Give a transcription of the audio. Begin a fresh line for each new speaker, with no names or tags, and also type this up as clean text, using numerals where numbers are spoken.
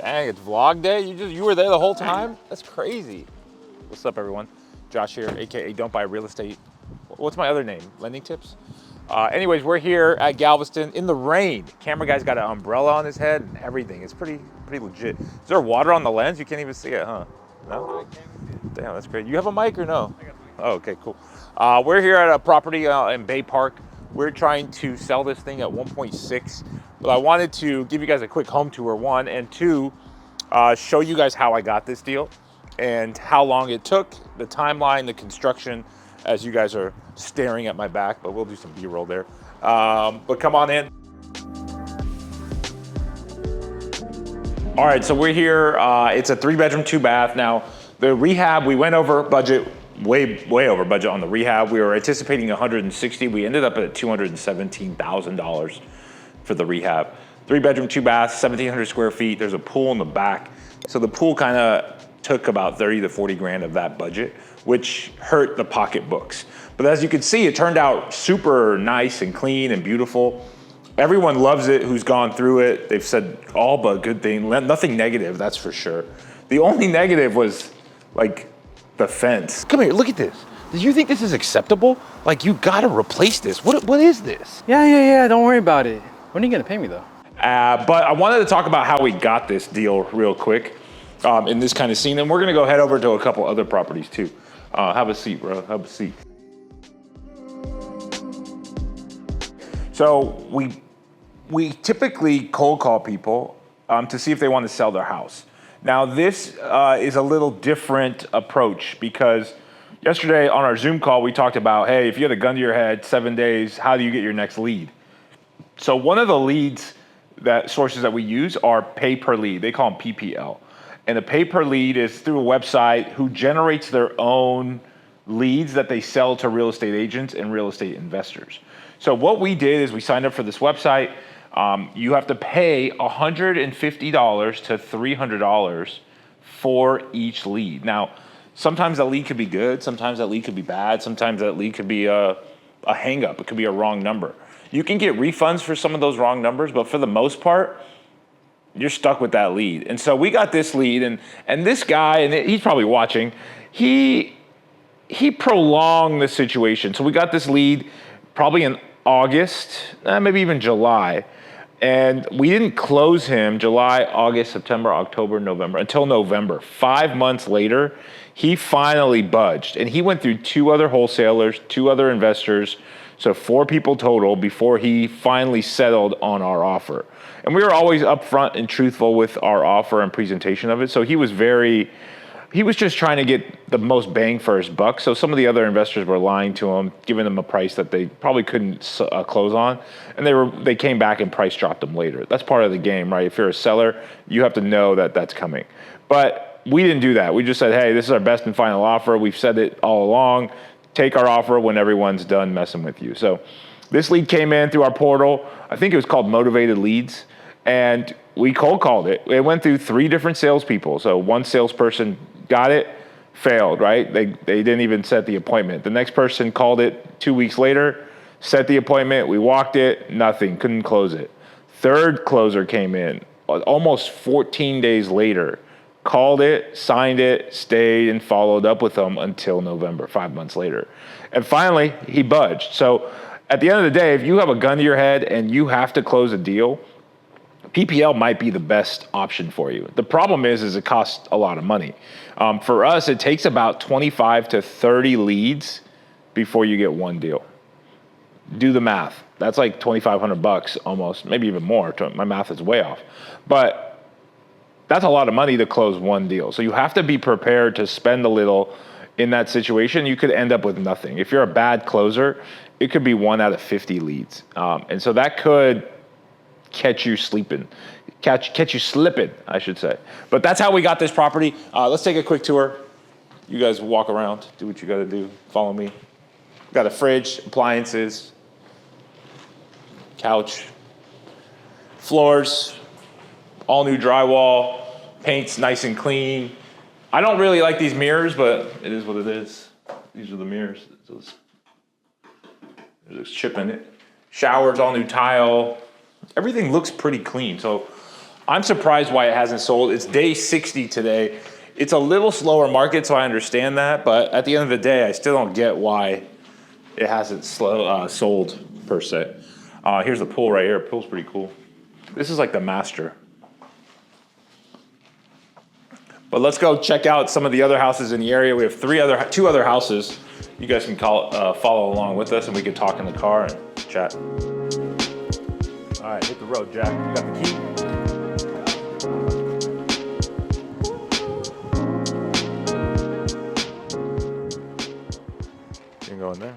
Dang, it's vlog day? You were there the whole time? That's crazy. What's up, everyone? Josh here, AKA Don't Buy Real Estate. What's my other name? Lending Tips? Anyways, we're here at Galveston in the rain. Camera guy's got an umbrella on his head and everything. It's pretty legit. Is there water on the lens? You can't even see it, huh? No? Damn, that's great. You have a mic or no? Oh, okay, cool. We're here at a property in Bay Park. We're trying to sell this thing at 1.6. But I wanted to give you guys a quick home tour, one, and two, show you guys how I got this deal and how long it took, the timeline, the construction, as you guys are staring at my back, but we'll do some B-roll there. But come on in. All right, so we're here. It's a 3-bedroom, 2-bath. Now, the rehab, we went over budget, way over budget on the rehab. We were anticipating 160. We ended up at $217,000 for the rehab. 3-bedroom, 2-bath, 1,700 square feet. There's a pool in the back. So the pool kind of took about 30 to 40 grand of that budget, which hurt the pocketbooks. But as you can see, it turned out super nice and clean and beautiful. Everyone loves it who's gone through it. They've said all but good things, nothing negative, that's for sure. The only negative was like the fence. Come here, look at this. Do you think this is acceptable? Like, you gotta replace this. What is this?
Yeah, don't worry about it. When are you gonna pay me though?
But I wanted to talk about how we got this deal real quick in this kind of scene. And we're gonna go head over to a couple other properties too. Have a seat, bro, have a seat. So we typically cold call people to see if they want to sell their house. Now this is a little different approach because yesterday on our Zoom call, we talked about, hey, if you had a gun to your head, 7 days, how do you get your next lead? So one of the leads sources that we use are pay per lead. They call them PPL. And the pay per lead is through a website who generates their own leads that they sell to real estate agents and real estate investors. So what we did is we signed up for this website. You have to pay $150 to $300 for each lead. Now, sometimes that lead could be good. Sometimes that lead could be bad. Sometimes that lead could be a hang up. It could be a wrong number. You can get refunds for some of those wrong numbers, but for the most part, you're stuck with that lead. And so we got this lead, and this guy, and he's probably watching, he prolonged the situation. So we got this lead probably in August, maybe even July. And we didn't close him July, August, September, October, November, until November. 5 months later, he finally budged. And he went through 2 other wholesalers, 2 other investors, so 4 people total before he finally settled on our offer. And we were always upfront and truthful with our offer and presentation of it. So he was just trying to get the most bang for his buck. So some of the other investors were lying to him, giving him a price that they probably couldn't close on. And they came back and price dropped them later. That's part of the game, right? If you're a seller, you have to know that that's coming. But we didn't do that. We just said, hey, this is our best and final offer. We've said it all along. Take our offer when everyone's done messing with you. So this lead came in through our portal. I think it was called Motivated Leads. And we cold called it. It went through 3 different salespeople. So one salesperson got it, failed, right? They didn't even set the appointment. The next person called it 2 weeks later, set the appointment. We walked it, nothing, couldn't close it. Third closer came in almost 14 days later, called it, signed it, stayed, and followed up with them until November, 5 months later. And finally, he budged. So at the end of the day, if you have a gun to your head and you have to close a deal, PPL might be the best option for you. The problem is it costs a lot of money. For us, it takes about 25 to 30 leads before you get one deal. Do the math. That's like $2,500 almost, maybe even more. My math is way off. But that's a lot of money to close one deal. So you have to be prepared to spend a little in that situation. You could end up with nothing. If you're a bad closer, it could be 1 out of 50 leads. And so that could catch you sleeping. Catch you slipping, I should say. But that's how we got this property. Let's take a quick tour. You guys walk around, do what you gotta do. Follow me. Got a fridge, appliances, couch, floors, all new drywall, paint's nice and clean. I don't really like these mirrors, but it is what it is. These are the mirrors. There's a chip in it. Showers, all new tile. Everything looks pretty clean. So I'm surprised why it hasn't sold. It's day 60 today. It's a little slower market, so I understand that. But at the end of the day, I still don't get why it hasn't sold per se. Here's the pool right here. Pool's pretty cool. This is like the master. But let's go check out some of the other houses in the area. We have two other houses. You guys can follow along with us, and we can talk in the car and chat. All right, hit the road, Jack. You got the key? You can go in there.